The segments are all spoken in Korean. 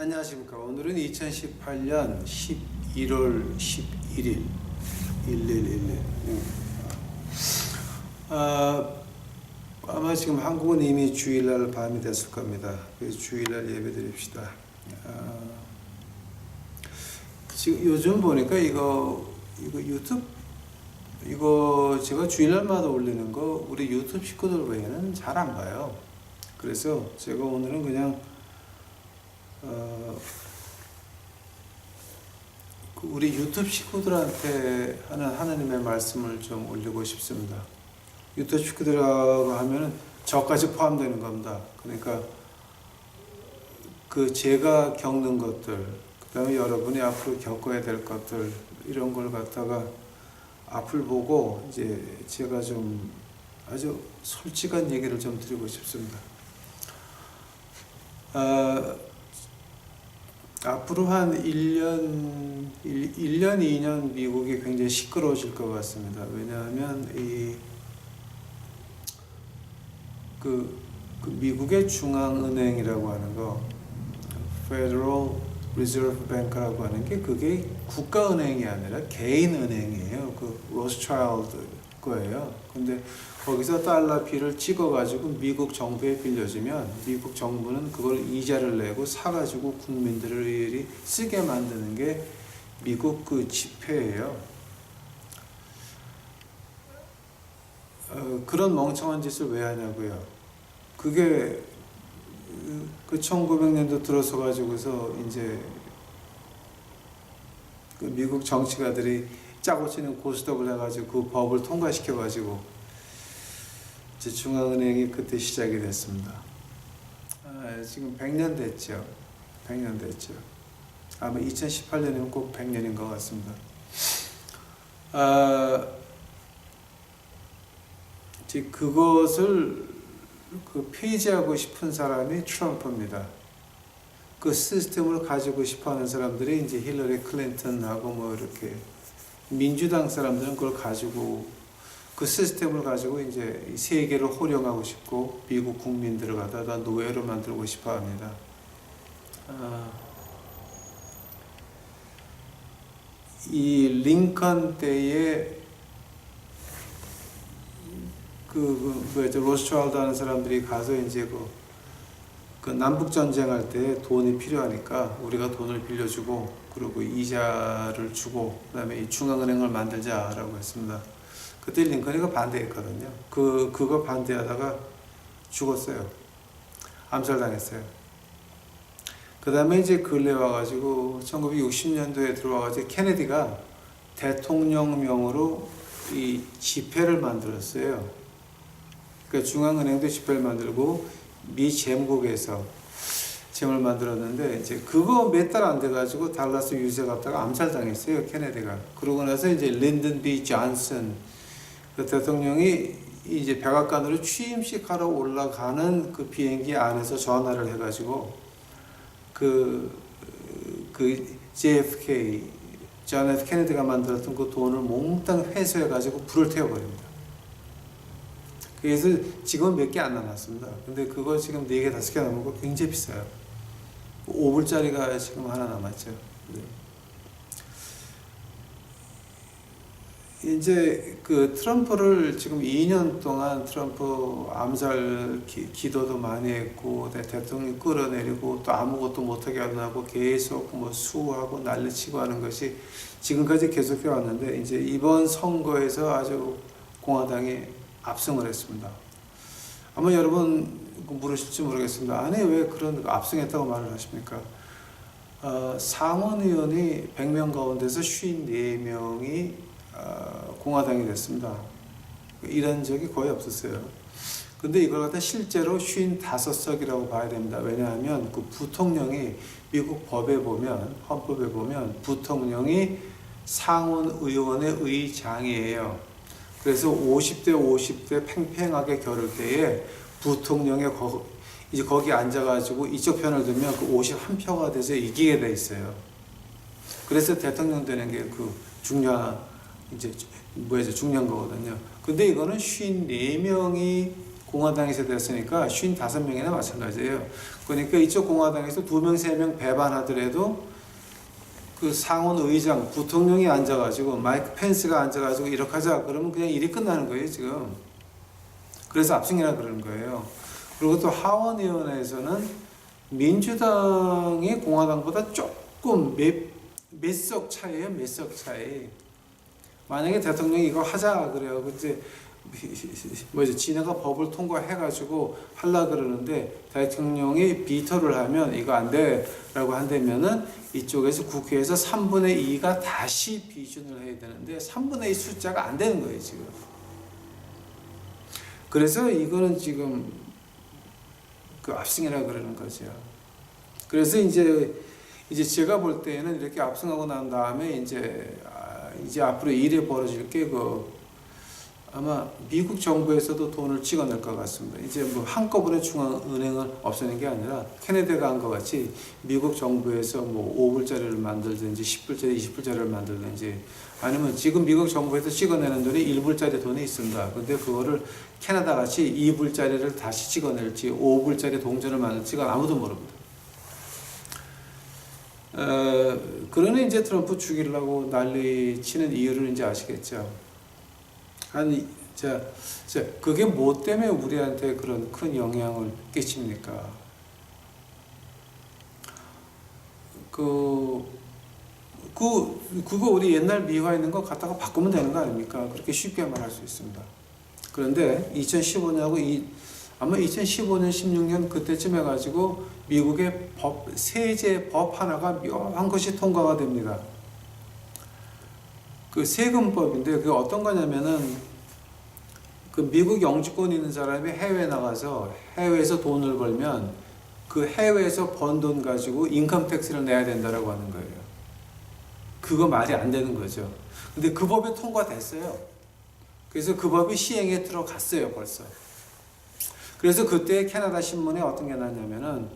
안녕하십니까. 오늘은 2018년 11월 11일 1111. 아마 지금 한국은 이미 주일날 밤이 됐을 겁니다. 그래서 주일날 예배 드립시다. 지금 요즘 보니까 이거 유튜브 이거 제가 주일날마다 올리는 거 우리 유튜브 식구들 외에는 잘 안 봐요. 그래서 제가 오늘은 그냥 우리 유튜브 식구들한테 하는 하나님의 말씀을 좀 올리고 싶습니다. 유튜브 식구들하고 하면은 저까지 포함되는 겁니다. 그러니까 그 제가 겪는 것들, 그 다음에 여러분이 앞으로 겪어야 될 것들, 이런 걸 갖다가 앞을 보고 이제 제가 좀 아주 솔직한 얘기를 좀 드리고 싶습니다. 앞으로 한 1년, 2년 미국이 굉장히 시끄러워질 것 같습니다. 왜냐하면 그 미국의 중앙은행이라고 하는 거, Federal Reserve Bank라고 하는 게 그게 국가은행이 아니라 개인은행이에요. 그 로스차일드 거예요. 근데 거기서 달러 비를 찍어가지고 미국 정부에 빌려주면 미국 정부는 그걸 이자를 내고 사가지고 국민들이 쓰게 만드는 게 미국 그 지폐예요. 그런 멍청한 짓을 왜 하냐고요. 그게 그 1900년도 들어서 가지고서 이제 그 미국 정치가들이 짜고 치는 고스톱을 해가지고 그 법을 통과시켜가지고 이제 중앙은행이 그때 시작이 됐습니다. 지금 100년 됐죠. 100년 됐죠. 아마 2018년이면 꼭 100년인 것 같습니다. 그것을 폐지하고 싶은 사람이 트럼프입니다. 그 시스템을 가지고 싶어하는 사람들이 이제 힐러리 클린턴하고 뭐 이렇게 민주당 사람들은 그걸 가지고 그 시스템을 가지고 이제 세계를 호령하고 싶고 미국 국민들을 갖다가 노예로 만들고 싶어합니다. 이 링컨 때에 로스차일드 하는 사람들이 가서 이제 그 남북 전쟁할 때 돈이 필요하니까 우리가 돈을 빌려주고 그리고 이자를 주고 그다음에 이 중앙은행을 만들자라고 했습니다. 그때 링컨이가 반대했거든요. 그거 반대하다가 죽었어요. 암살당했어요. 그다음에 이제 근래 와가지고 1960년도에 들어와가지고 케네디가 대통령명으로 이 지폐를 만들었어요. 그러니까 중앙은행도 지폐를 만들고 미 잼국에서 잼을 만들었는데 이제 그거 몇 달 안 돼가지고 달라스 유세 갔다가 암살당했어요. 케네디가. 그러고 나서 이제 린든 B 존슨 그 대통령이 이제 백악관으로 취임식하러 올라가는 그 비행기 안에서 전화를 해가지고 그 JFK 존 F 케네디가 만들었던 그 돈을 몽땅 회수해가지고 불을 태워버립니다. 그래서 지금 몇 개 안 남았습니다. 근데 그거 지금 4개, 5개 남은 거 굉장히 비싸요. 5불짜리가 지금 하나 남았죠. 네. 이제 그 트럼프를 지금 2년 동안 트럼프 암살 기도도 많이 했고 대통령 끌어내리고 또 아무것도 못하게 하고 계속 뭐 수하고 난리치고 하는 것이 지금까지 계속해 왔는데 이제 이번 선거에서 아주 공화당이 압승을 했습니다. 아마 여러분 물으실지 모르겠습니다. 아니 왜 그런 압승했다고 말을 하십니까? 상원의원이 100명 가운데서 54명이 공화당이 됐습니다. 이런 적이 거의 없었어요. 근데 이걸 갖다 실제로 55석이라고 봐야 됩니다. 왜냐하면 그 부통령이 미국 법에 보면 헌법에 보면 부통령이 상원의원의 의장이에요. 그래서 50대 50대 팽팽하게 겨룰 때에 부통령이 이제 거기 앉아가지고 이쪽 편을 들면 그 51표가 돼서 이기게 돼 있어요. 그래서 대통령 되는 게 그 중요한 이제 중요한 거거든요. 근데 이거는 54명이 공화당에서 됐으니까 55명이나 마찬가지예요. 그러니까 이쪽 공화당에서 2명, 3명 배반하더라도 그 상원 의장, 부통령이 앉아가지고 마이크 펜스가 앉아가지고 이렇게 하자 그러면 그냥 일이 끝나는 거예요 지금. 그래서 압승이라 그러는 거예요. 그리고 또 하원의원에서는 민주당이 공화당보다 조금 몇 석 차이에요. 몇 석 차이. 만약에 대통령이 이거 하자 그래요. 그때 뭐지 진해가 법을 통과해가지고 하려 그러는데 대통령이 비토를 하면 이거 안 돼라고 한다면은 이쪽에서 국회에서 3분의 2가 다시 비준을 해야 되는데 3분의 2 숫자가 안 되는 거예요 지금. 그래서 이거는 지금 그 압승이라 그러는 거죠. 그래서 이제 제가 볼 때는 이렇게 압승하고 난 다음에 이제 앞으로 일이 벌어질 게 아마 미국 정부에서도 돈을 찍어낼 것 같습니다. 이제 뭐 한꺼번에 중앙은행을 없애는 게 아니라 캐나다가 한 것 같이 미국 정부에서 뭐 5불짜리를 만들든지 10불짜리, 20불짜리를 만들든지 아니면 지금 미국 정부에서 찍어내는 돈이 1불짜리 돈이 있습니다. 근데 그거를 캐나다 같이 2불짜리를 다시 찍어낼지 5불짜리 동전을 만들지 아무도 모릅니다. 그러니 이제 트럼프 죽이려고 난리 치는 이유를 이제 아시겠죠. 그게 뭐 때문에 우리한테 그런 큰 영향을 끼칩니까? 그거 우리 옛날 미화에 있는 거 갖다가 바꾸면 되는 거 아닙니까? 그렇게 쉽게 말할 수 있습니다. 그런데 2015년하고 아마 2015년, 16년 그때쯤 해가지고 미국의 세제 법 하나가 묘한 것이 통과가 됩니다. 그 세금법인데 그게 어떤 거냐면은 그 미국 영주권 있는 사람이 해외에 나가서 해외에서 돈을 벌면 그 해외에서 번 돈 가지고 인컴 텍스를 내야 된다라고 하는 거예요. 그거 말이 안 되는 거죠. 근데 그 법이 통과됐어요. 그래서 그 법이 시행에 들어갔어요, 벌써. 그래서 그때 캐나다 신문에 어떤 게 났냐면은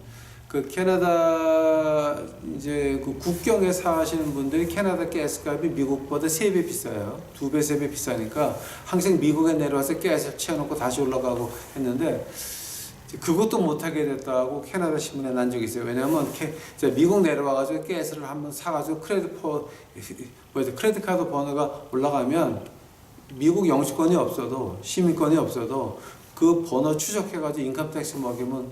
그 캐나다 이제 그 국경에 사시는 분들이 캐나다 가스값이 미국보다 3배 비싸요. 2배, 3배 비싸니까 항상 미국에 내려와서 가스 채워놓고 다시 올라가고 했는데 그것도 못하게 됐다고 캐나다 신문에 난 적이 있어요. 왜냐하면 미국 내려와가지고 가스를 한번 사가지고 크레딧 카드 번호가 올라가면 미국 영주권이 없어도 시민권이 없어도 그 번호 추적해가지고 인컴택스 먹이면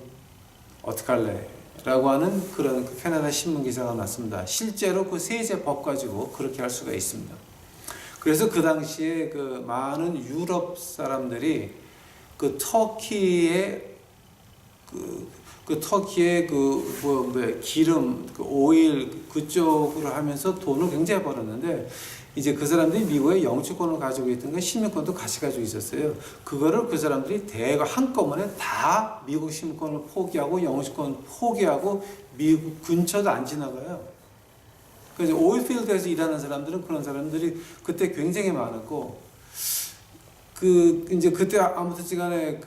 어떡할래? 라고 하는 그런 캐나다 신문 기사가 났습니다. 실제로 그 세제법 가지고 그렇게 할 수가 있습니다. 그래서 그 당시에 그 많은 유럽 사람들이 그 터키의 기름, 그 오일 그쪽으로 하면서 돈을 굉장히 벌었는데 이제 그 사람들이 미국의 영주권을 가지고 있던 건 시민권도 같이 가지고 있었어요. 그거를 그 사람들이 대거 한꺼번에 다 미국 시민권을 포기하고 영주권 포기하고 미국 근처도 안 지나가요. 그래서 오일필드에서 일하는 사람들은 그런 사람들이 그때 굉장히 많았고 이제 그때 아무튼간에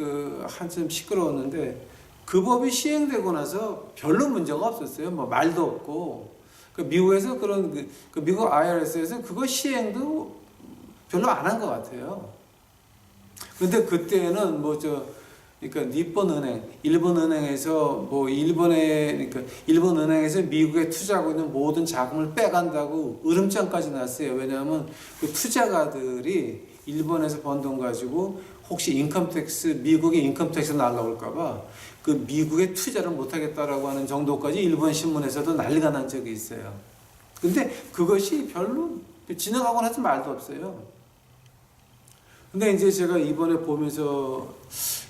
한참 시끄러웠는데 그 법이 시행되고 나서 별로 문제가 없었어요. 뭐 말도 없고. 미국에서 미국 IRS에서 그거 시행도 별로 안 한 것 같아요. 근데 그때는 그러니까 니폰은행, 일본은행에서 일본은행에서 미국에 투자하고 있는 모든 자금을 빼간다고 으름장까지 났어요. 왜냐하면 그 투자가들이 일본에서 번 돈 가지고 혹시 미국의 인컴택스 날라올까봐 그 미국에 투자를 못하겠다라고 하는 정도까지 일본 신문에서도 난리가 난 적이 있어요. 근데 그것이 별로 지나가고 나서 말도 없어요. 근데 이제 제가 이번에 보면서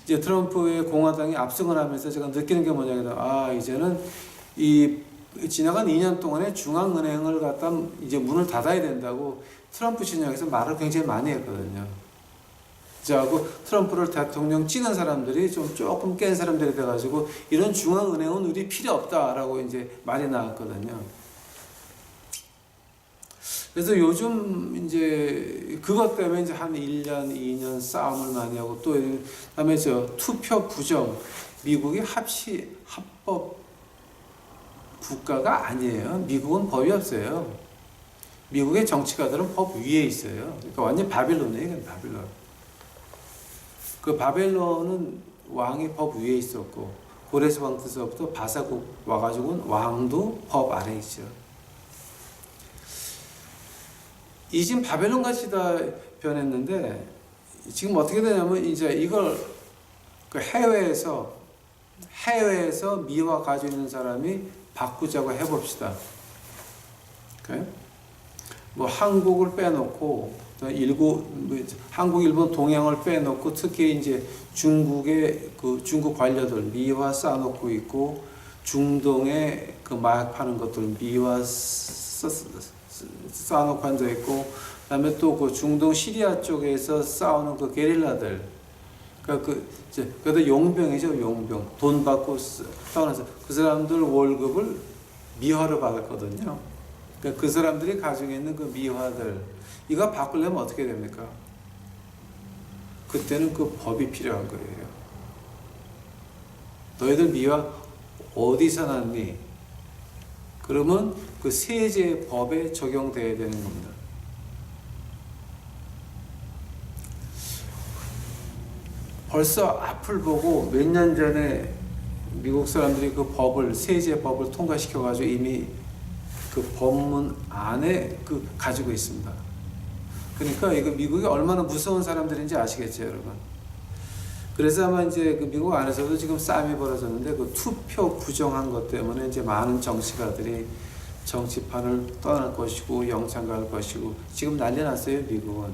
이제 트럼프의 공화당이 압승을 하면서 제가 느끼는 게 뭐냐면 이제는 지나간 2년 동안에 중앙은행을 갖다 이제 문을 닫아야 된다고 트럼프 진영에서 말을 굉장히 많이 했거든요. 하고 트럼프를 대통령 찍은 사람들이 조금 깬 사람들이 돼가지고 이런 중앙은행은 우리 필요 없다라고 이제 말이 나왔거든요. 그래서 요즘 이제 그것 때문에 이제 한 1년, 2년 싸움을 많이 하고 또 그다음에 투표 부정, 미국이 합법 국가가 아니에요. 미국은 법이 없어요. 미국의 정치가들은 법 위에 있어요. 그러니까 완전 바빌론이에요, 바빌론. 그 바벨론은 왕이 법 위에 있었고 고레스 왕 때서부터 바사국 와가지고는 왕도 법 아래 있죠. 이진 바벨론 같이 다 변했는데 지금 어떻게 되냐면 이제 이걸 그 해외에서 미화 가지고 있는 사람이 바꾸자고 해봅시다. okay? 뭐 한국을 빼놓고 한국, 일본, 동양을 빼놓고 특히 이제 중국의 그 중국 관료들 미화 쌓아놓고 있고 중동에 그 마약 파는 것들 미화 쌓아놓고 앉아 있고 그다음에 또 그 중동 시리아 쪽에서 싸우는 그 게릴라들 그러니까 그래도 용병이죠. 용병 돈 받고 싸우면서 그 사람들 월급을 미화로 받았거든요. 그러니까 그 사람들이 가지고 있는 그 미화들 이거 바꾸려면 어떻게 됩니까? 그때는 그 법이 필요한 거예요. 너희들 미화 어디서 났니? 그러면 그 세제 법에 적용돼야 되는 겁니다. 벌써 앞을 보고 몇 년 전에 미국 사람들이 그 법을 세제 법을 통과시켜 가지고 이미 그 법문 안에 그 가지고 있습니다. 그러니까 이거 미국이 얼마나 무서운 사람들인지 아시겠죠, 여러분? 그래서 아마 이제 그 미국 안에서도 지금 싸움이 벌어졌는데 그 투표 부정한 것 때문에 이제 많은 정치가들이 정치판을 떠날 것이고 영창 갈 것이고 지금 난리 났어요, 미국은.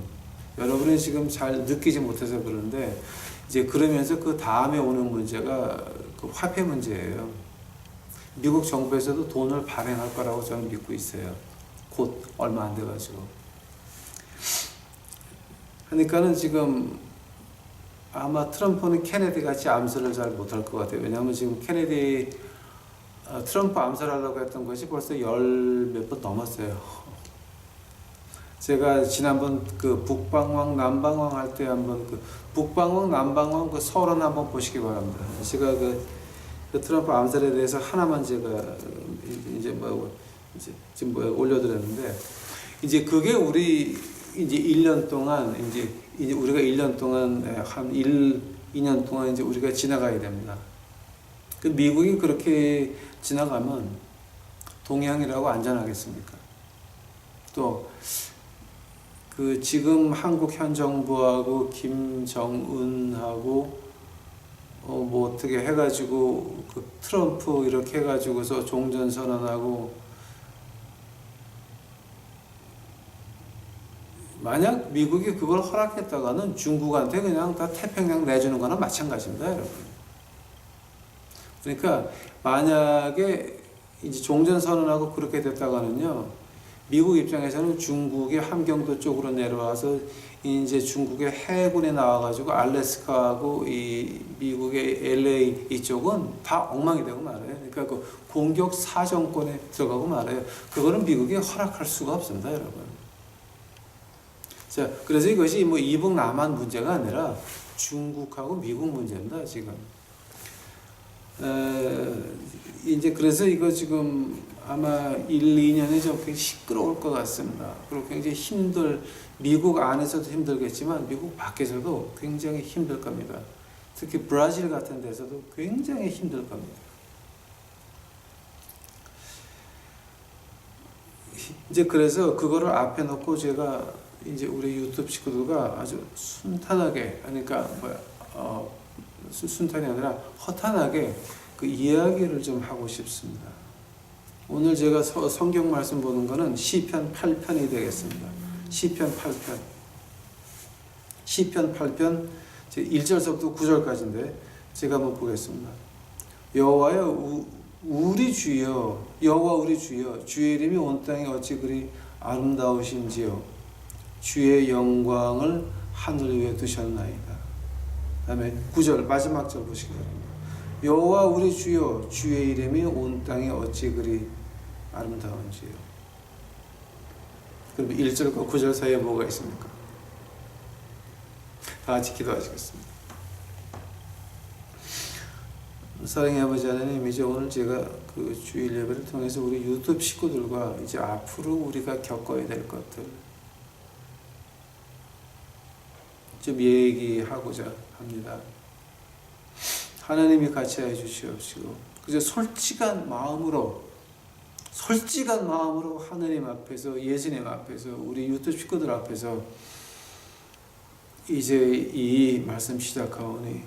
여러분이 지금 잘 느끼지 못해서 그러는데 이제 그러면서 그 다음에 오는 문제가 그 화폐 문제예요. 미국 정부에서도 돈을 발행할 거라고 저는 믿고 있어요. 곧 얼마 안 돼가지고. 그러니까는 지금 아마 트럼프는 케네디 같이 암살을 잘 못할 것 같아요. 왜냐하면 지금 케네디 트럼프 암살하려고 했던 것이 벌써 몇 번 넘었어요. 제가 지난번 그 북방왕 남방왕 할 때 한번 그 북방왕 남방왕 그 서론 한번 보시기 바랍니다. 제가 그 트럼프 암살에 대해서 하나만 제가 이제 지금 올려드렸는데 이제 그게 우리 이제 1년 동안 이제 우리가 1년 동안 한 2년 동안 이제 우리가 지나가야 됩니다. 그 미국이 그렇게 지나가면 동양이라고 안전하겠습니까? 또 그 지금 한국 현 정부하고 김정은하고 뭐 어떻게 해가지고 그 트럼프 이렇게 해가지고서 종전선언하고 만약 미국이 그걸 허락했다가는 중국한테 그냥 다 태평양 내주는 거나 마찬가지입니다, 여러분. 그러니까 만약에 이제 종전선언하고 그렇게 됐다가는요, 미국 입장에서는 중국의 함경도 쪽으로 내려와서 이제 중국의 해군에 나와가지고 알래스카하고 이 미국의 LA 이쪽은 다 엉망이 되고 말아요. 그러니까 그 공격 사정권에 들어가고 말아요. 그거는 미국이 허락할 수가 없습니다, 여러분. 자, 그래서 이것이 뭐 이북 남한 문제가 아니라 중국하고 미국 문제입니다, 지금. 이제 그래서 이거 지금 아마 1, 2년이 좀 굉장히 시끄러울 것 같습니다. 그리고 굉장히 미국 안에서도 힘들겠지만 미국 밖에서도 굉장히 힘들 겁니다. 특히 브라질 같은 데서도 굉장히 힘들 겁니다. 이제 그래서 그거를 앞에 놓고 제가 이제 우리 유튜브 식구들과 아주 순탄하게, 그러니까 순탄이 아니라 허탄하게 그 이야기를 좀 하고 싶습니다. 오늘 제가 성경 말씀 보는 거는 시편 8편이 되겠습니다. 시편 8편. 시편 8편 1절부터 9절까지인데 제가 한번 보겠습니다. 여호와여 우리 주여, 여호와 우리 주여, 주의 이름이 온 땅에 어찌 그리 아름다우신지요. 주의 영광을 하늘 위에 두셨나이다. 다음에 9절 마지막 절 보시기 바랍니다. 여호와 우리 주여, 주의 이름이 온 땅에 어찌 그리 아름다운지요. 그럼 1절과 9절 사이에 뭐가 있습니까? 다 같이 기도하시겠습니다. 사랑의 아버지 하나님, 이제 오늘 제가 그 주일 예배를 통해서 우리 유튜브 식구들과 이제 앞으로 우리가 겪어야 될 것들 좀 얘기하고자 합니다. 하나님이 같이 해 주시옵시고 그저 솔직한 마음으로 하나님 앞에서 예수님 앞에서 우리 유튜브 식구들 앞에서 이제 이 말씀 시작하오니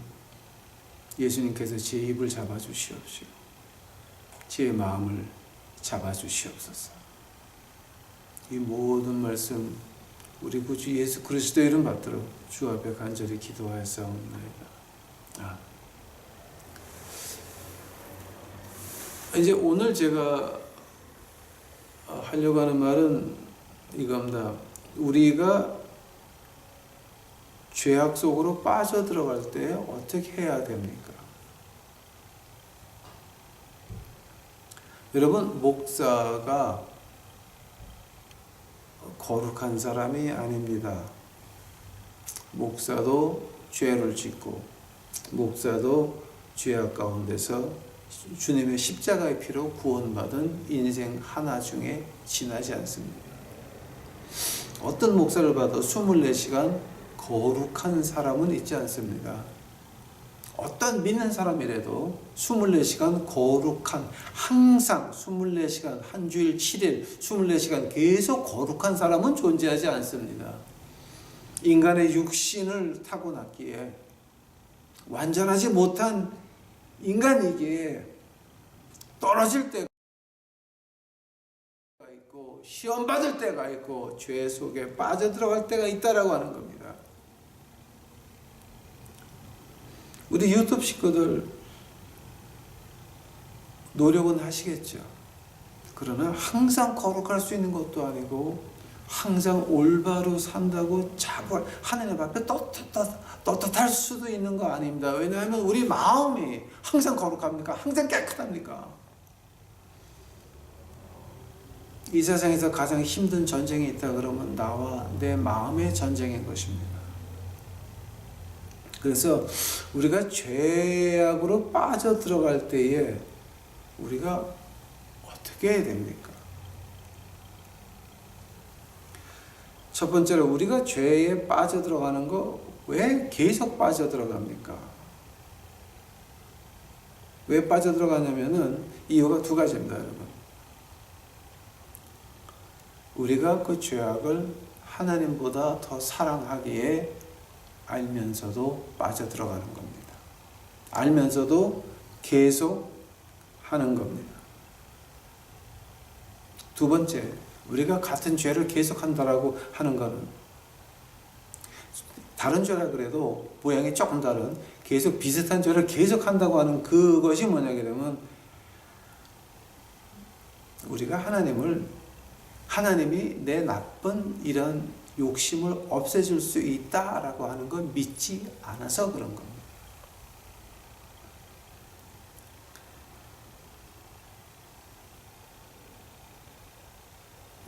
예수님께서 제 입을 잡아주시옵시고 제 마음을 잡아주시옵소서. 이 모든 말씀 우리 구주 예수 그리스도의 이름 받들어 주 앞에 간절히 기도하였사옵나이다. 이제 오늘 제가 하려고 하는 말은 이겁니다. 우리가 죄악 속으로 빠져들어갈 때 어떻게 해야 됩니까? 여러분, 목사가 거룩한 사람이 아닙니다. 목사도 죄를 짓고 목사도 죄악 가운데서 주님의 십자가의 피로 구원받은 인생 하나 중에 지나지 않습니다. 어떤 목사를 봐도 24시간 거룩한 사람은 있지 않습니다. 어떤 믿는 사람이라도 24시간 거룩한, 항상 24시간, 한 주일 7일, 24시간 계속 거룩한 사람은 존재하지 않습니다. 인간의 육신을 타고났기에 완전하지 못한 인간이기에 떨어질 때가 있고 시험 받을 때가 있고 죄 속에 빠져들어갈 때가 있다라고 하는 겁니다. 우리 유튜브 식구들 노력은 하시겠죠. 그러나 항상 거룩할 수 있는 것도 아니고 항상 올바로 산다고 자부 하나님 앞에 떳떳할 수도 있는 거 아닙니다. 왜냐하면 우리 마음이 항상 거룩합니까? 항상 깨끗합니까? 이 세상에서 가장 힘든 전쟁이 있다 그러면 나와 내 마음의 전쟁인 것입니다. 그래서 우리가 죄악으로 빠져들어갈 때에 우리가 어떻게 해야 됩니까? 첫 번째로 우리가 죄에 빠져들어가는 거 왜 계속 빠져들어갑니까? 왜 빠져들어가냐면은 이유가 두 가지입니다, 여러분. 우리가 그 죄악을 하나님보다 더 사랑하기에 알면서도 빠져들어가는 겁니다. 알면서도 계속 하는 겁니다. 두 번째, 우리가 같은 죄를 계속 한다라고 하는 것은 다른 죄라 그래도 모양이 조금 다른 계속 비슷한 죄를 계속 한다고 하는 그것이 뭐냐게 되면 우리가 하나님이 내 나쁜 이런 욕심을 없애줄 수 있다라고 하는 걸 믿지 않아서 그런 겁니다.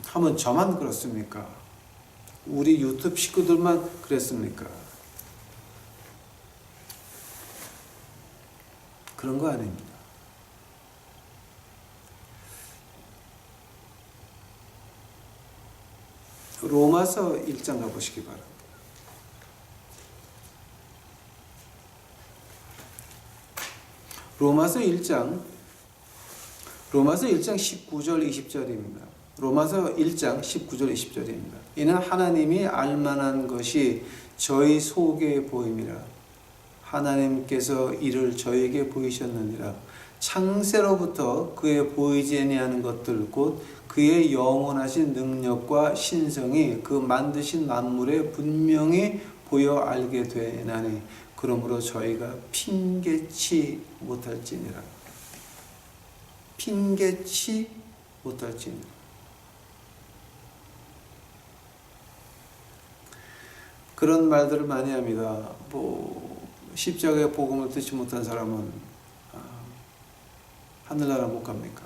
하면 저만 그렇습니까? 우리 유튜브 식구들만 그랬습니까? 그런 거 아닙니다. 로마서 1장 가보시기 바랍니다. 로마서 1장 19절 20절입니다. 로마서 1장 19절 20절입니다. 이는 하나님이 알만한 것이 저희 속에 보임이라. 하나님께서 이를 저에게 보이셨느니라. 창세로부터 그의 보이지 아니하는 것들 곧 그의 영원하신 능력과 신성이 그 만드신 만물에 분명히 보여 알게 되나니 그러므로 저희가 핑계치 못할지니라. 핑계치 못할지니라. 그런 말들을 많이 합니다. 십자가의 복음을 듣지 못한 사람은 하늘나라 못 갑니까?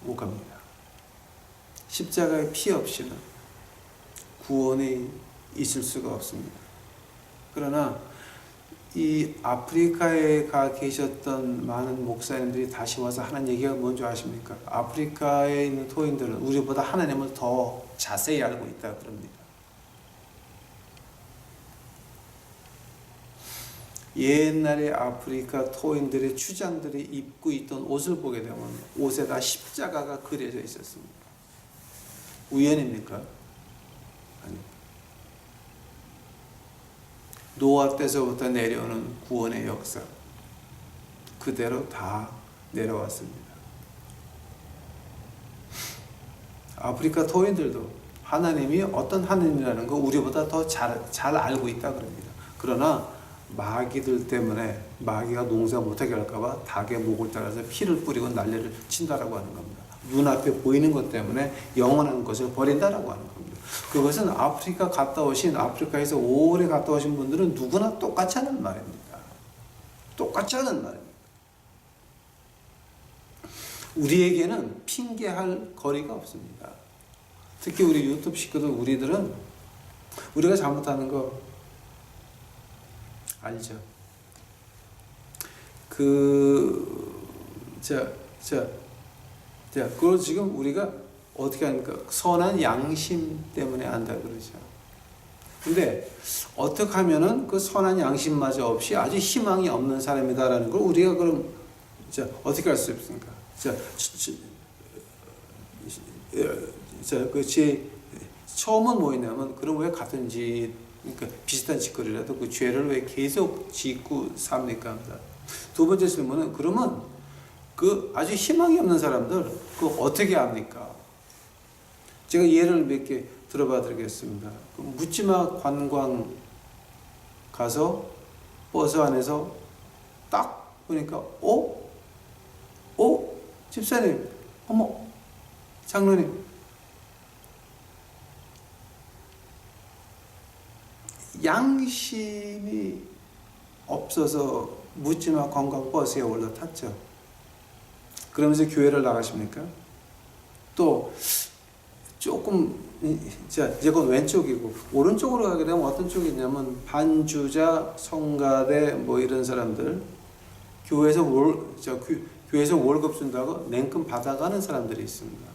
못 갑니다. 십자가의 피 없이는 구원이 있을 수가 없습니다. 그러나 이 아프리카에 가 계셨던 많은 목사님들이 다시 와서 하는 얘기가 뭔지 아십니까? 아프리카에 있는 토인들은 우리보다 하나님을 더 자세히 알고 있다 그럽니다. 옛날에 아프리카 토인들의 추장들이 입고 있던 옷을 보게 되면 옷에다 십자가가 그려져 있었습니다. 우연입니까? 아닙니다. 노아 때서부터 내려오는 구원의 역사 그대로 다 내려왔습니다. 아프리카 토인들도 하나님이 어떤 하나님이라는 거 우리보다 더 잘 알고 있다 그럽니다. 그러나 마귀들 때문에 마귀가 농사 못하게 할까봐 닭의 목을 따라서 피를 뿌리고 난리를 친다라고 하는 겁니다. 눈앞에 보이는 것 때문에 영원한 것을 버린다라고 하는 겁니다. 그것은 아프리카 갔다 오신, 아프리카에서 오래 갔다 오신 분들은 누구나 똑같이 하는 말입니다. 똑같이 하는 말입니다. 우리에게는 핑계할 거리가 없습니다. 특히 우리 유튜브 식구들, 우리들은 우리가 잘못하는 거 알죠? 그걸 지금 우리가 어떻게 하니까 선한 양심 때문에 안다 그러죠. 근데 어떻게 하면은 그 선한 양심마저 없이 아주 희망이 없는 사람이다라는 걸 우리가 그럼 어떻게 할 수 있습니까? 제 처음은 뭐였냐면 그럼 왜 같은 짓, 그러니까 비슷한 짓거리라도 그 죄를 왜 계속 짓고 삽니까? 두 번째 질문은 그러면 그 아주 희망이 없는 사람들 그 어떻게 합니까? 제가 예를 몇 개 들어봐 드리겠습니다. 그 묻지마 관광 가서 버스 안에서 딱 보니까 집사님, 어머, 장로님, 양심이 없어서 묻지마 관광 버스에 올라탔죠. 그러면서 교회를 나가십니까? 또 조금 이건 왼쪽이고 오른쪽으로 가게 되면 어떤 쪽이 있냐면 반주자, 성가대 뭐 이런 사람들 교회에서 월급 준다고 냉큼 받아가는 사람들이 있습니다.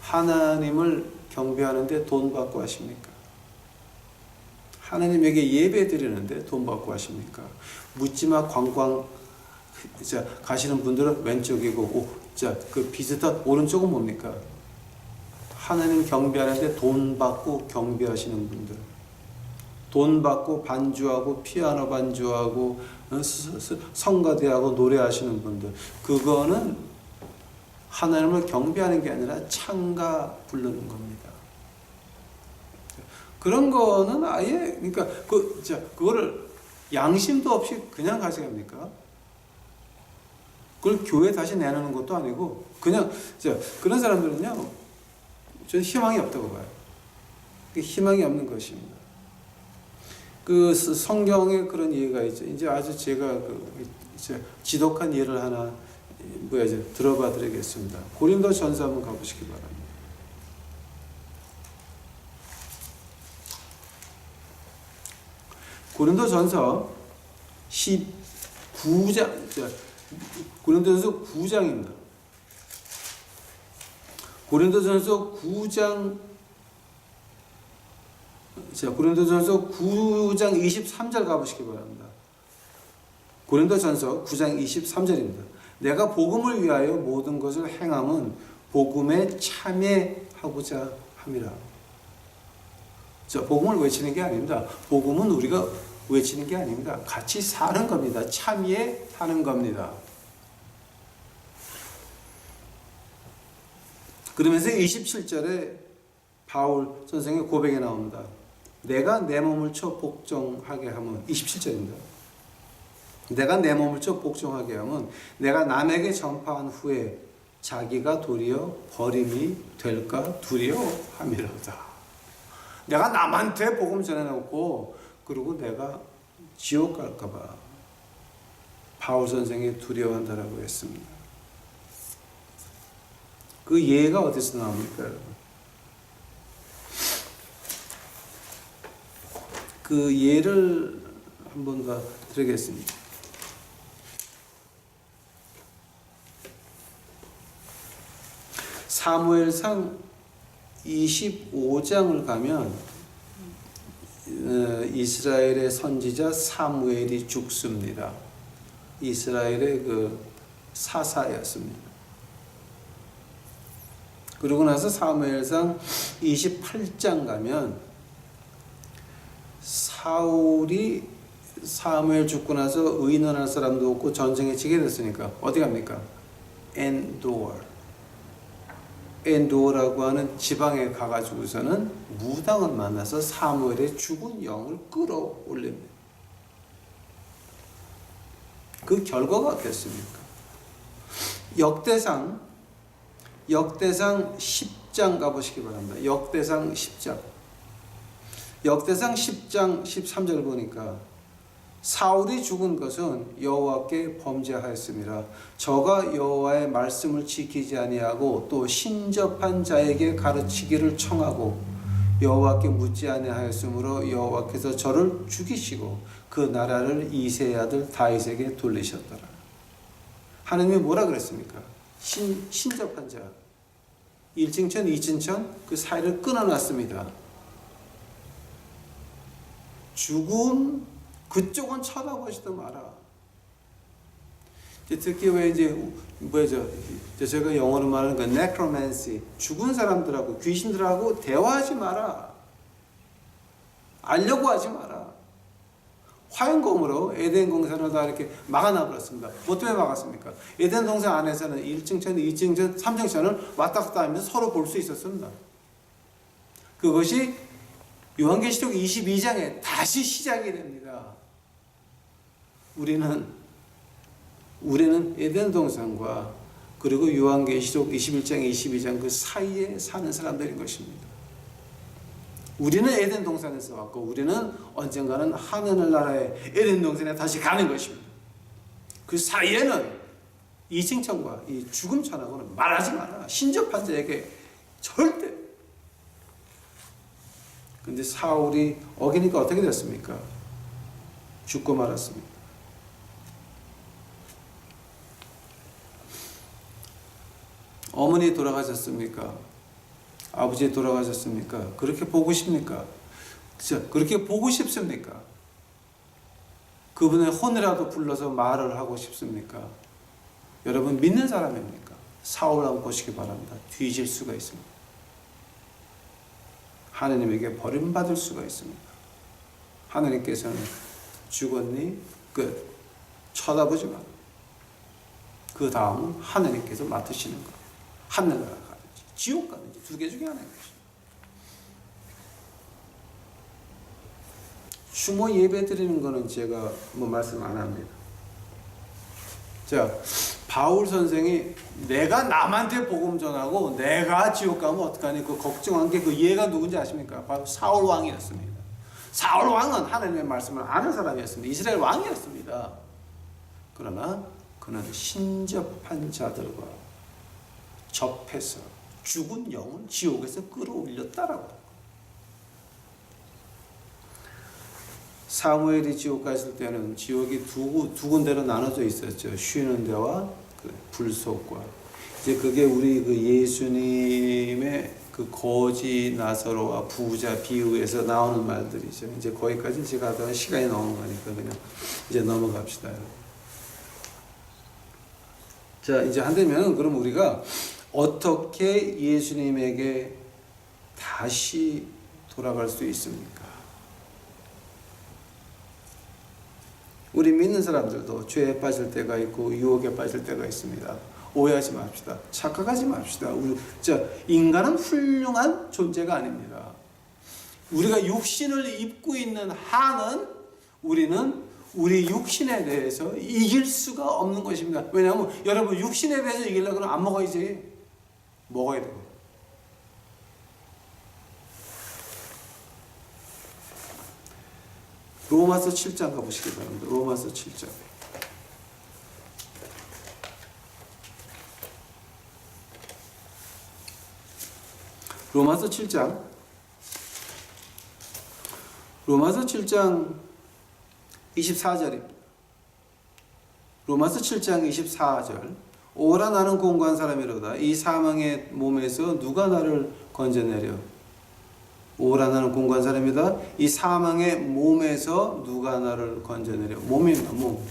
하나님을 경배하는데 돈 받고 하십니까? 하나님에게 예배 드리는데 돈 받고 하십니까? 묻지마 관광 가시는 분들은 왼쪽이고 그 비슷한 오른쪽은 뭡니까? 하나님 경배하는데 돈 받고 경배하시는 분들, 돈 받고 반주하고 피아노 반주하고 성가대하고 노래하시는 분들, 그거는 하나님을 경배하는 게 아니라 찬가 부르는 겁니다. 그런 거는 아예 그러니까 그거를 양심도 없이 그냥 가져갑니까? 그걸 교회 다시 내놓는 것도 아니고 그냥 그런 사람들은요, 저는 희망이 없다고 봐요. 희망이 없는 것입니다. 그 성경에 그런 예가 있죠. 이제 아주 제가 지독한 예를 하나 들어봐 드리겠습니다. 고린도전서 한번 가보시기 바랍니다. 고린도전서 19장, 고린도전서 9장입니다. 고린도전서 9장, 고린도전서 9장 23절 가보시기 바랍니다. 고린도전서 9장 23절입니다. 내가 복음을 위하여 모든 것을 행함은 복음에 참여하고자 함이라. 복음을 외치는 게 아닙니다. 복음은 우리가 외치는 게 아닙니다. 같이 사는 겁니다. 참여하는 겁니다. 그러면서 27절에 바울 선생의 고백이 나옵니다. 내가 내 몸을 쳐 복종하게 하면, 27절입니다. 내가 내 몸을 쳐 복종하게 하면 내가 남에게 전파한 후에 자기가 도리어 버림이 될까 두려워함이로다. 내가 남한테 복음 전해놓고 그리고 내가 지옥 갈까봐 바울 선생이 두려워한다라고 했습니다. 그 예가 어디서 나옵니까, 여러분? 그 예를 한 번 더 드리겠습니다. 사무엘상 25장을 가면 이스라엘의 선지자 사무엘이 죽습니다. 이스라엘의 그 사사였습니다. 그러고 나서 사무엘상 28장 가면 사울이 사무엘 죽고 나서 의논할 사람도 없고 전쟁에 지게 됐으니까 어디 갑니까? 엔도어라고 하는 지방에 가가지고서는 무당을 만나서 사무엘의 죽은 영을 끌어올립니다. 그 결과가 어땠습니까? 역대상 10장 가보시기 바랍니다. 역대상 10장 13절 보니까 사울이 죽은 것은 여호와께 범죄하였습니다. 저가 여호와의 말씀을 지키지 아니하고 또 신접한 자에게 가르치기를 청하고 여호와께 묻지 아니하였으므로 여호와께서 저를 죽이시고 그 나라를 이새의 아들 다윗에게 돌리셨더라. 하나님이 뭐라 그랬습니까? 신접한 자 1층천 2층천 그 사이를 끊어놨습니다. 죽음 그쪽은 쳐다보지도 마라. 특히 왜 제가 영어로 말하는 그 necromancy, 죽은 사람들하고 귀신들하고 대화하지 마라. 알려고 하지 마라. 화염검으로 에덴 동산을 다 이렇게 막아놔버렸습니다. 뭐 때문에 막았습니까? 에덴 동산 안에서는 1층천, 2층천, 3층천을 왔다 갔다 하면서 서로 볼 수 있었습니다. 그것이 요한계시록 22장에 다시 시작이 됩니다. 우리는 에덴 동산과 그리고 요한계시록 21장, 22장 그 사이에 사는 사람들인 것입니다. 우리는 에덴 동산에서 왔고 우리는 언젠가는 하늘나라의 에덴 동산에 다시 가는 것입니다. 그 사이에는 이층천과 이 죽음천하고는 말하지 마라. 신접한 자에게 절대. 근데 사울이 어기니까 어떻게 됐습니까? 죽고 말았습니다. 어머니 돌아가셨습니까? 아버지 돌아가셨습니까? 그렇게 보고 싶습니까? 그렇게 보고 싶습니까? 그분의 혼이라도 불러서 말을 하고 싶습니까? 여러분 믿는 사람입니까? 사울 한번 보시기 바랍니다. 뒤질 수가 있습니다. 하나님에게 버림받을 수가 있습니다. 하나님께서는 죽었니? 끝. 쳐다보지 마. 그 다음은 하나님께서 맡으시는 거예요. 하늘나라 가든지 지옥 가든지 두 개 중에 하나인 것입니다. 추모 예배 드리는 거는 제가 뭐 말씀 안 합니다. 자, 바울 선생이 내가 남한테 복음 전하고 내가 지옥 가면 어떡하니 그 걱정한 게 그 얘가 누군지 아십니까? 바로 사울 왕이었습니다. 사울 왕은 하나님의 말씀을 아는 사람이었습니다. 이스라엘 왕이었습니다. 그러나 그는 신접한 자들과 접해서 죽은 영을 지옥에서 끌어올렸다라고. 사무엘이 지옥 갔을 때는 지옥이 두 군데로 나눠져 있었죠. 쉬는 데와 그 불속과. 이제 그게 우리 그 예수님의 그 거지 나사로와 부자 비유에서 나오는 말들이죠. 이제 거기까지 제가 하다가 시간이 너무 가니까 그냥 이제 넘어갑시다. 자, 이제 한다면 그럼 우리가 어떻게 예수님에게 다시 돌아갈 수 있습니까? 우리 믿는 사람들도 죄에 빠질 때가 있고 유혹에 빠질 때가 있습니다. 오해하지 맙시다. 착각하지 맙시다. 인간은 훌륭한 존재가 아닙니다. 우리가 육신을 입고 있는 한은 우리는 우리 육신에 대해서 이길 수가 없는 것입니다. 왜냐하면 여러분 육신에 대해서 이기려고 하면 안 먹어야지. 먹어야 되고. 로마서 7장 가보시기 바랍니다. 로마서 7장. 로마서 7장. 로마서 7장 24절입니다. 로마서 7장 24절. 오라 나는 공고한 사람이로다. 이 사망의 몸에서 누가 나를 건져내려? 오라 나는 공고한 사람이다. 이 사망의 몸에서 누가 나를 건져내려. 몸입니다. 몸.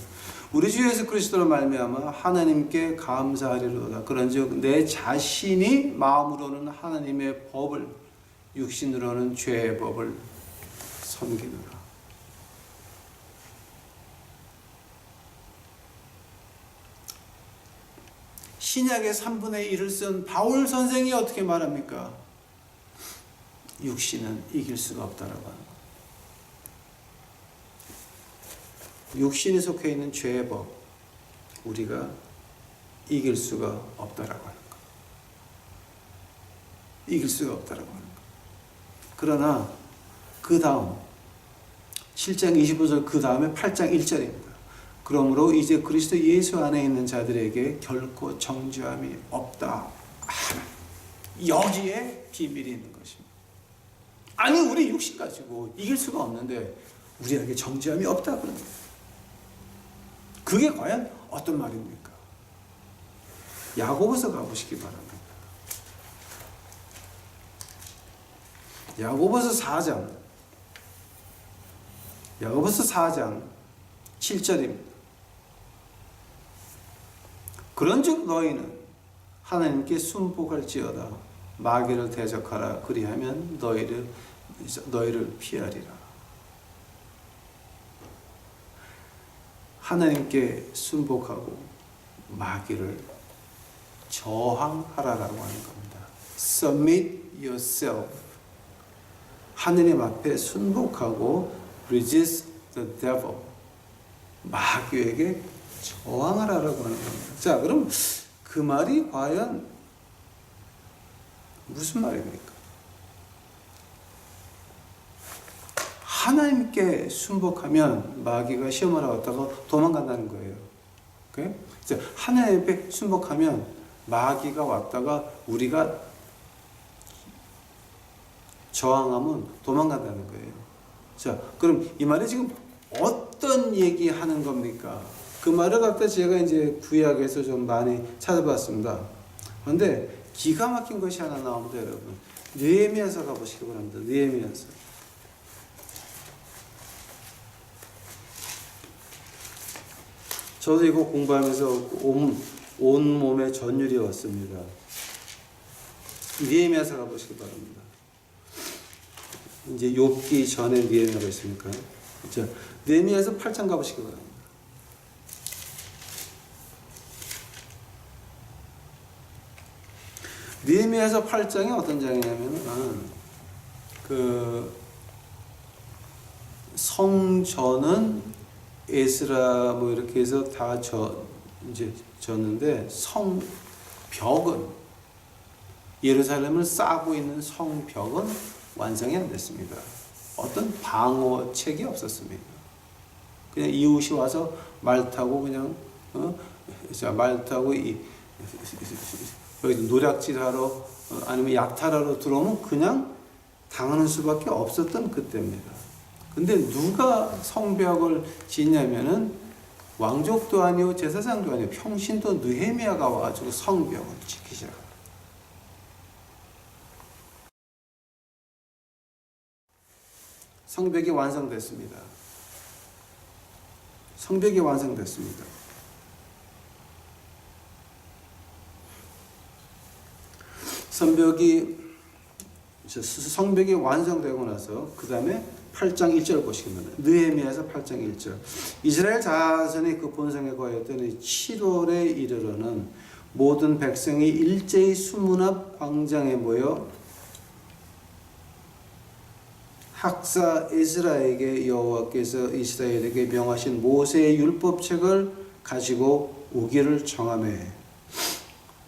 우리 주 예수 그리스도로 말미암아 하나님께 감사하리로다. 그런즉 내 자신이 마음으로는 하나님의 법을, 육신으로는 죄의 법을 섬기노라. 신약의 3분의 1을 쓴 바울 선생이 어떻게 말합니까? 육신은 이길 수가 없다라고 하는 것. 육신이 속해 있는 죄의 법, 우리가 이길 수가 없다라고 하는 것. 이길 수가 없다라고 하는 것. 그러나 그 다음 7장 25절 그 다음에 8장 1절입니다. 그러므로 이제 그리스도 예수 안에 있는 자들에게 결코 정죄함이 없다. 여기에 비밀이 있는 것입니다. 아니 우리 육신 가지고 이길 수가 없는데 우리에게 정죄함이 없다 그런 거예요. 그게 과연 어떤 말입니까? 야고보서 가보시기 바랍니다. 야고보서 4장 7절입니다. 그런즉 너희는 하나님께 순복할지어다. 마귀를 대적하라. 그리하면 너희를 피하리라. 하나님께 순복하고 마귀를 저항하라라고 하는 겁니다. Submit yourself. 하느님 앞에 순복하고 resist the devil. 마귀에게 저항하라라고 하는 겁니다. 자, 그럼 그 말이 과연 무슨 말입니까? 하나님께 순복하면 마귀가 시험하러 왔다가 도망간다는 거예요. 오케이? 하나님 앞에 순복하면 마귀가 왔다가 우리가 저항하면 도망간다는 거예요. 자, 그럼 이 말이 지금 어떤 얘기하는 겁니까? 그 말을 갖다 제가 이제 구약에서 좀 많이 찾아봤습니다. 그런데 기가 막힌 것이 하나 나옵니다, 여러분. 느헤미야서 가보시기 바랍니다. 느헤미야서. 저도 이거 공부하면서 온 몸에 전율이 왔습니다. 느헤미야서 가보시기 바랍니다. 이제 욥기 전에 느헤미야가 있으니까. 자, 느헤미야서 8장 가보시기 바랍니다. 느헤미야서 8장이 어떤 장이냐면은 성전은 에스라 뭐 이렇게 해서 다 이제 졌는데 성벽은 예루살렘을 싸고 있는 성벽은 완성이 안 됐습니다. 어떤 방어책이 없었습니다. 그냥 이웃이 와서 말 타고 그냥 말 타고 여기 노략질하러 아니면 약탈하러 들어오면 그냥 당하는 수밖에 없었던 그때입니다. 근데 누가 성벽을 짓냐면은 왕족도 아니고 제사장도 아니고 평신도 느헤미야가 와가지고 성벽을 짓기 시작합니다. 성벽이 완성됐습니다. 성벽이 완성됐습니다. 성벽이 완성되고 나서 그 다음에 8장 1절 보시면 느헤미야서 8장 1절 이스라엘 자손이 그 본성에 거하였더니 7월에 이르러는 모든 백성이 일제히 수문 앞 광장에 모여 학사 에스라에게 여호와께서 이스라엘에게 명하신 모세의 율법책을 가지고 오기를 정하매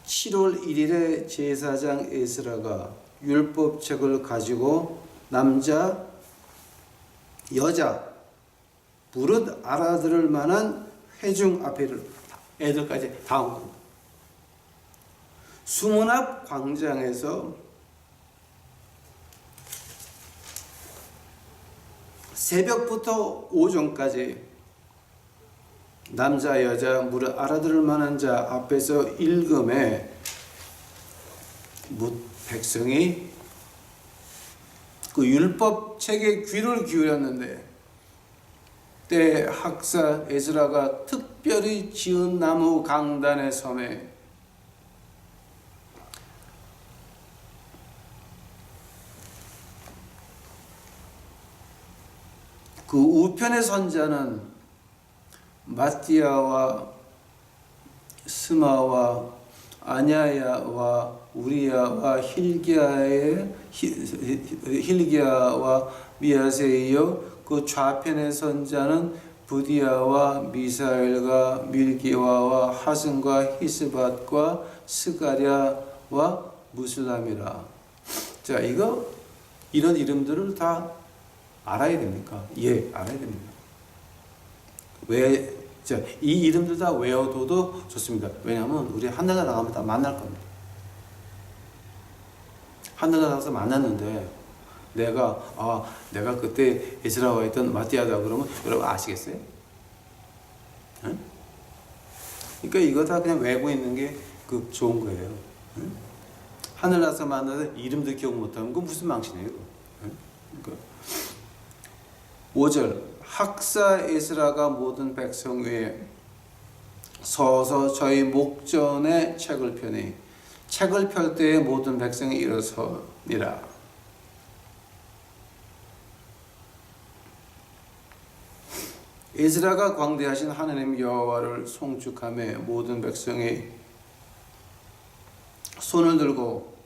7월 1일에 제사장 에스라가 율법책을 가지고 남자, 여자, 무릇 알아들을 만한 회중 앞에 애들까지 다 온 겁니다. 수문 앞 광장에서 새벽부터 오전까지 남자, 여자, 무릇 알아들을 만한 자 앞에서 읽음에 백성이 그 율법 책에 귀를 기울였는데 때 학사 에스라가 특별히 지은 나무 강단의 섬에 그 우편의 선자는 마띠아와 스마와 아냐야와 우리야와 힐기야와 미야세이요 그 좌편의 선자는 부디야와 미사엘과 밀기와와 하승과 히스밧과 스가랴와 무슬람이라. 자, 이런 이름들을 다 알아야 됩니까? 예, 알아야 됩니다. 이 이름들 다 외워둬도 좋습니다. 왜냐하면 우리 하늘나라 나가면 다 만날 겁니다. 하늘나라 가서 만났는데 내가 그때 에스라와 있던 마띠아다 그러면 여러분 아시겠어요? 응? 그러니까 이거 다 그냥 외고 있는 게 그 좋은 거예요. 응? 하늘나라에서 만나서 이름도 기억 못하면 그 무슨 망신이에요? 응? 그러니까 5절 학사 에스라가 모든 백성 위에 서서 저희 목전에 책을 펴니 책을 펼 때에 모든 백성이 일어서니라. 에스라가 광대하신 하나님 여호와를 송축하며 모든 백성이 손을 들고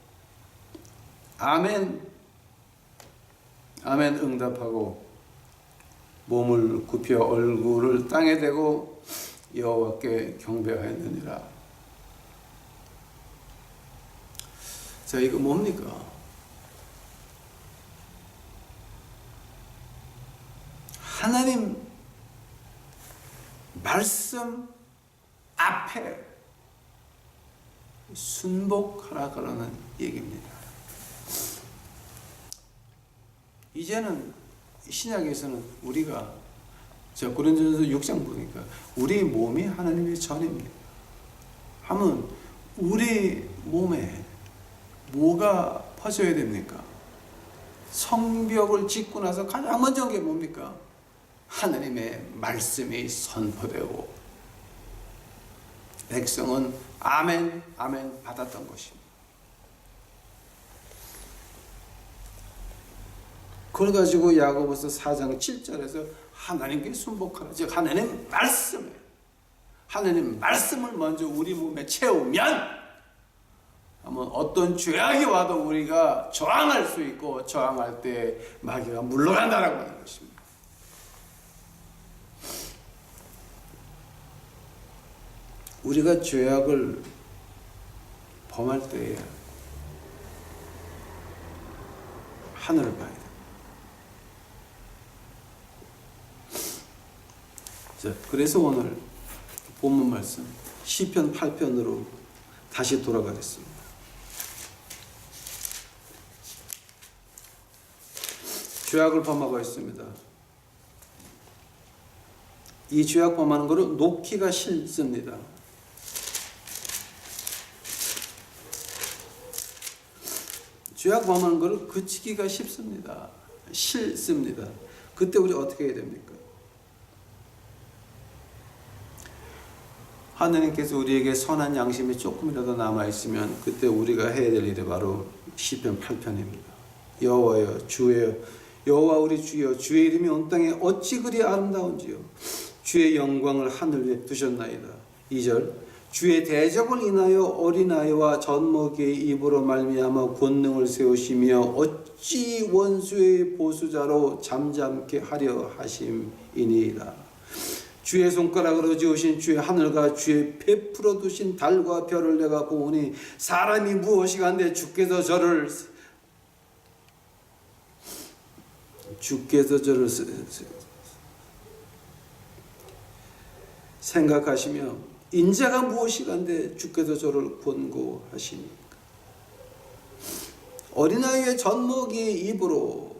아멘 아멘 응답하고 몸을 굽혀 얼굴을 땅에 대고 여호와께 경배하였느니라. 자, 이거 뭡니까? 하나님 말씀 앞에 순복하라 그러는 얘기입니다. 이제는 신약에서는 우리가 고린도전서 6장 보니까 우리 몸이 하나님의 전입니다. 하면 우리 몸에 뭐가 퍼져야 됩니까? 성벽을 짓고 나서 가장 먼저 게 뭡니까? 하나님의 말씀이 선포되고 백성은 아멘 아멘 받았던 것입니다. 그걸 가지고 야고보서 4장 7절에서 하나님께 순복하라. 즉 하나님 말씀을 먼저 우리 몸에 채우면 하면 어떤 죄악이 와도 우리가 저항할 수 있고 저항할 때 마귀가 물러간다라고 하는 것입니다. 우리가 죄악을 범할 때에 하늘을 봐야 돼. 자, 그래서 오늘 본문 말씀 시편 8편으로 다시 돌아가겠습니다. 죄악을 범하고 있습니다. 이 죄악 범하는 것을 놓기가 싫습니다. 죄악 범하는 것을 그치기가 쉽습니다. 싫습니다. 그때 우리 어떻게 해야 됩니까? 하나님께서 우리에게 선한 양심이 조금이라도 남아있으면 그때 우리가 해야 될 일이 바로 시편 8편입니다. 여호와여 주여 여호와 우리 주여 주의 이름이 온 땅에 어찌 그리 아름다운지요 주의 영광을 하늘 위에 두셨나이다. 2절 주의 대적을 인하여 어린아이와 젖먹이의 입으로 말미암아 권능을 세우시며 어찌 원수의 보수자로 잠잠케 하려 하심이니이다. 주의 손가락으로 지으신 주의 하늘과 주의 베풀어 두신 달과 별을 내가 보오니 사람이 무엇이간데 주께서 저를 생각하시며 인자가 무엇이간데 주께서 저를 권고하시니까. 어린아이의 젖먹이의 입으로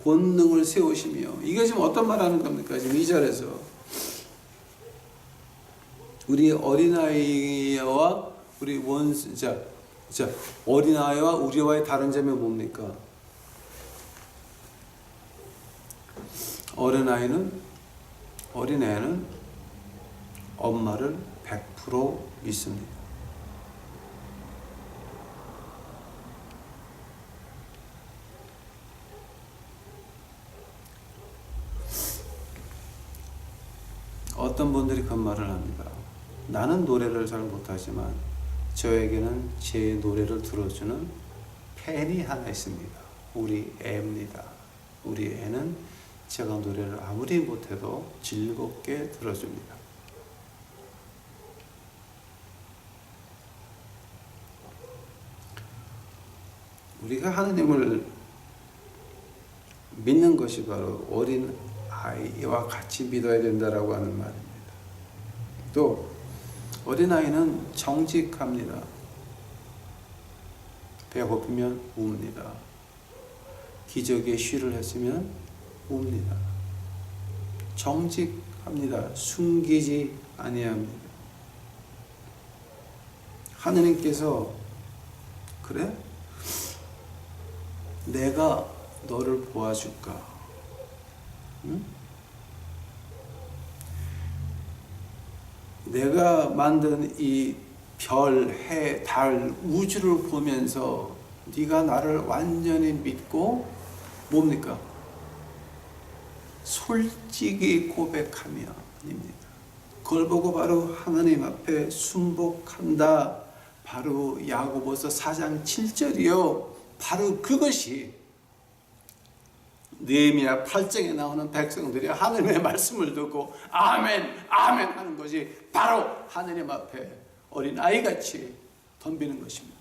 권능을 세우시며, 이게 지금 어떤 말 하는 겁니까? 지금 2절에서 우리 어린아이와 우리 원수자 자, 어린아이와 우리와의 다른 점이 뭡니까? 어린애는 엄마를 100% 믿습니다. 어떤 분들이 그 말을 합니다. 나는 노래를 잘 못하지만 저에게는 제 노래를 들어주는 팬이 하나 있습니다. 우리 애입니다. 우리 애는 제가 노래를 아무리 못해도 즐겁게 들어줍니다. 우리가 하나님을 믿는 것이 바로 어린 아이와 같이 믿어야 된다라고 하는 말입니다. 또 어린아이는 정직합니다. 배고프면 웁니다. 기저귀에 쉬를 했으면 웁니다. 정직합니다. 숨기지 아니합니다. 하느님께서 그래? 내가 너를 도와줄까? 응? 내가 만든 이 별, 해, 달, 우주를 보면서 네가 나를 완전히 믿고 뭡니까? 솔직히 고백하며입니다. 그걸 보고 바로 하나님 앞에 순복한다. 바로 야고보서 4장 7절이요. 바로 그것이 느헤미야 8장에 나오는 백성들이 하나님의 말씀을 듣고 아멘 아멘 하는 것이 바로 하나님 앞에 어린아이같이 덤비는 것입니다.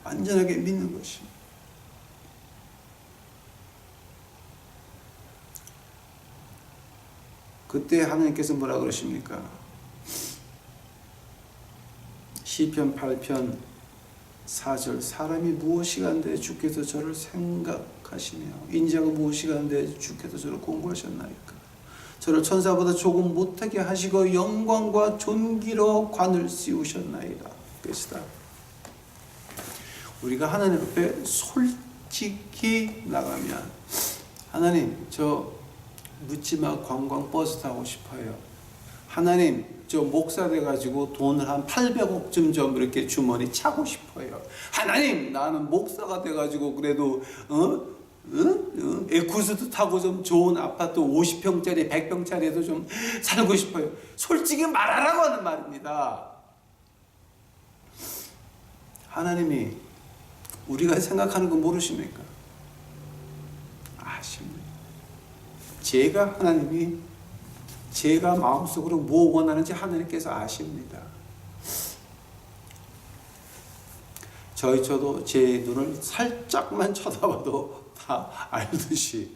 완전하게 믿는 것입니다. 그때 하나님께서 뭐라 그러십니까? 시편 8편 4절 사람이 무엇이간데 주께서 저를 생각하시며 인자가 무엇이간데 주께서 저를 공부하셨나이까. 저를 천사보다 조금 못하게 하시고 영광과 존귀로 관을 씌우셨나이다. 그것이다. 우리가 하나님 앞에 솔직히 나가면 하나님 저 묻지마 관광 버스 타고 싶어요. 하나님 저 목사 돼가지고 돈을 한 800억쯤 좀 이렇게 주머니 차고 싶어요. 하나님 나는 목사가 돼가지고 그래도 에쿠스도 타고 좀 좋은 아파트 50평짜리 100평짜리에도 좀 살고 싶어요. 솔직히 말하라고 하는 말입니다. 하나님이 우리가 생각하는 거 모르십니까? 아십니다. 제가 마음속으로 뭐 원하는지 하나님께서 아십니다. 저도 제 눈을 살짝만 쳐다봐도 다 알듯이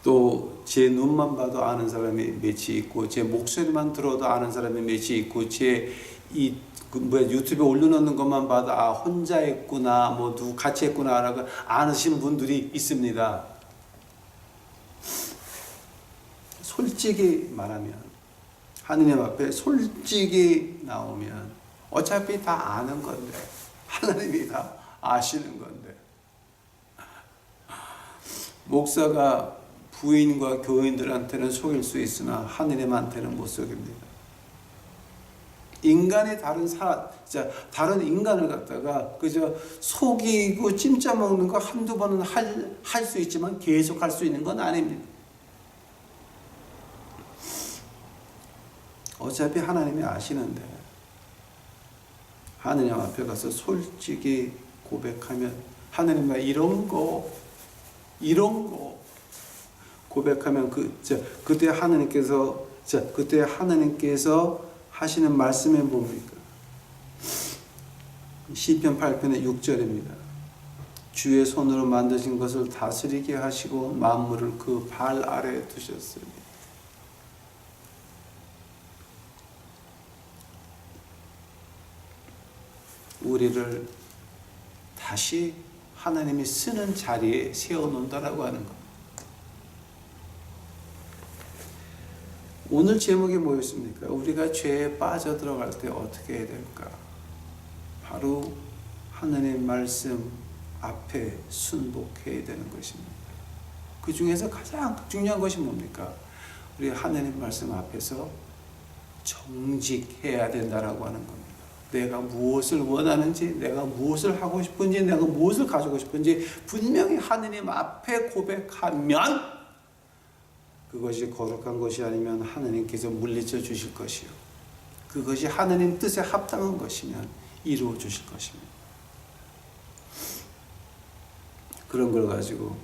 또 제 눈만 봐도 아는 사람이 몇이 있고 제 목소리만 들어도 아는 사람이 몇이 있고 제 유튜브에 올려놓는 것만 봐도 아 혼자 했구나 뭐 누구 같이 했구나 라고 아시는 분들이 있습니다. 솔직히 말하면 하느님 앞에 솔직히 나오면 어차피 다 아는 건데 하나님이 다 아시는 건데 목사가 부인과 교인들한테는 속일 수 있으나 하느님한테는 못 속입니다. 인간이 다른 인간을 갖다가 그저 속이고 찜짜 먹는 거 한두 번은 할 수 있지만 계속 할 수 있는 건 아닙니다. 어차피 하나님이 아시는데 하느님 앞에 가서 솔직히 고백하면 하느님과 이런 거 고백하면 그때 하나님께서 하시는 말씀이 뭡니까? 시편 8편의 6절입니다. 주의 손으로 만드신 것을 다스리게 하시고 만물을 그 발 아래에 두셨습니다. 우리를 다시 하나님이 쓰는 자리에 세워놓는다라고 하는 것. 오늘 제목이 뭐였습니까? 우리가 죄에 빠져들어갈 때 어떻게 해야 될까? 바로 하나님의 말씀 앞에 순복해야 되는 것입니다. 그 중에서 가장 중요한 것이 뭡니까? 우리 하나님 말씀 앞에서 정직해야 된다라고 하는 겁니다. 내가 무엇을 원하는지, 내가 무엇을 하고 싶은지, 내가 무엇을 가지고 싶은지 분명히 하나님 앞에 고백하면 그것이 거룩한 것이 아니면 하나님께서 물리쳐 주실 것이요, 그것이 하나님 뜻에 합당한 것이면 이루어 주실 것입니다. 그런 걸 가지고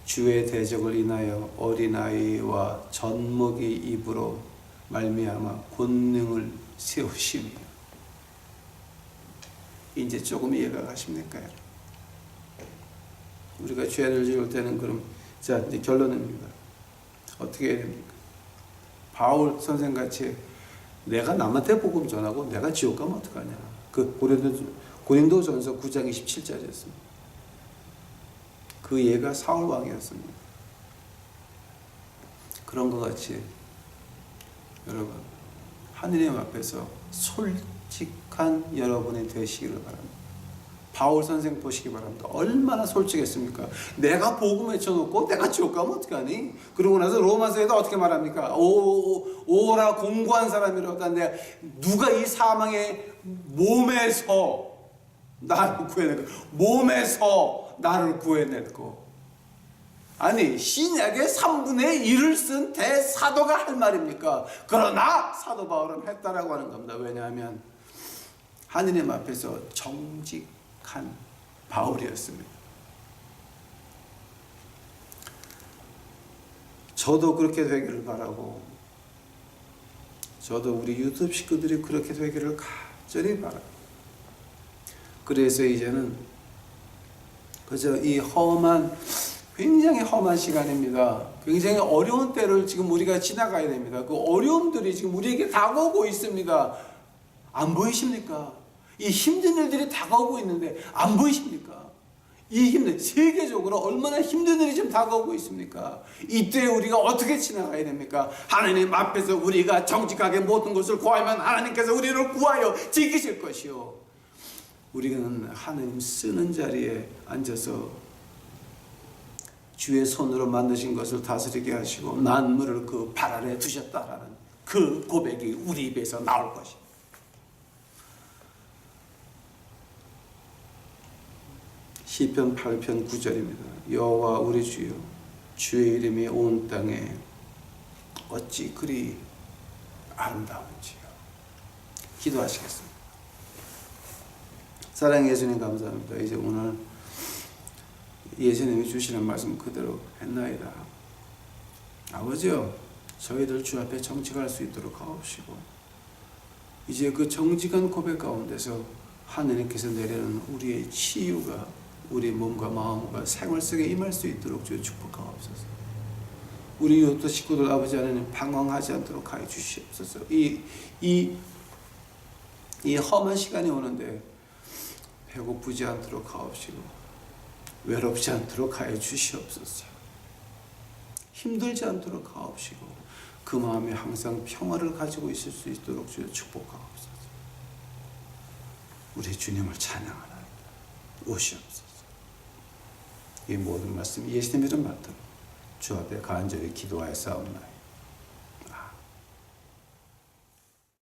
주의 대적을 인하여 어린아이와 젖먹이 입으로 말미암아 권능을 세우시며, 이제 조금 이해가 가십니까? 우리가 죄를 지을 때는 그럼 자 이제 결론입니다. 어떻게 해야 됩니까? 바울 선생같이 내가 남한테 복음 전하고 내가 지옥 가면 어떡하냐. 그 고린도전서 9장 27절이었습니다. 그 예가 사울 왕이었습니다. 그런 것 같이 여러분 하느님 앞에서 솔직한 여러분이 되시기를 바랍니다. 바울 선생 보시기 바랍니다. 얼마나 솔직했습니까? 내가 복음 외쳐놓고 내가 지옥 가면 어떡하니? 그러고 나서 로마서에도 어떻게 말합니까? 오라 공고한 사람이로다. 내가 누가 이 사망의 몸에서 나를 구해낼 거, 몸에서 나를 구해냈고. 아니 신약의 3분의 1을 쓴 대사도가 할 말입니까? 그러나 사도 바울은 했다라고 하는 겁니다. 왜냐하면 하느님 앞에서 정직한 바울이었습니다. 저도 그렇게 되기를 바라고, 저도 우리 유튜브 식구들이 그렇게 되기를 간절히 바랍니다. 그래서 이제는 그저 이 험한, 굉장히 험한 시간입니다. 굉장히 어려운 때를 지금 우리가 지나가야 됩니다. 그 어려움들이 지금 우리에게 다가오고 있습니다. 안 보이십니까? 이 힘든 일들이 다가오고 있는데 안 보이십니까? 이 힘든, 세계적으로 얼마나 힘든 일이 지금 다가오고 있습니까? 이때 우리가 어떻게 지나가야 됩니까? 하나님 앞에서 우리가 정직하게 모든 것을 구하면 하나님께서 우리를 구하여 지키실 것이요, 우리는 하나님 쓰는 자리에 앉아서 주의 손으로 만드신 것을 다스리게 하시고 만물을 그 발 아래 두셨다라는 그 고백이 우리 입에서 나올 것입니다. 시편 8편 9절입니다. 여호와 우리 주여, 주의 이름이 온 땅에 어찌 그리 아름다운지요. 기도하시겠습니다. 사랑의 예수님 감사합니다. 이제 오늘 예수님이 주시는 말씀 그대로 했나이다. 아버지요, 저희들 주 앞에 정직할 수 있도록 하옵시고, 이제 그 정직한 고백 가운데서 하느님께서 내리는 우리의 치유가 우리 몸과 마음과 생활 속에 임할 수 있도록 주여 축복하옵소서. 우리 유토 식구들 아버지 하나님 방황하지 않도록 하여 주시옵소서. 이 험한 시간이 오는데 배고프지 않도록 하옵시고 외롭지 않도록 하여 주시옵소서. 힘들지 않도록 하옵시고 그 마음에 항상 평화를 가지고 있을 수 있도록 주여 축복하옵소서. 우리 주님을 찬양하나이다. 오시옵소서. 이 모든 말씀 예수님 이름 받들어 주 앞에 간절히 기도하여 싸움나이다.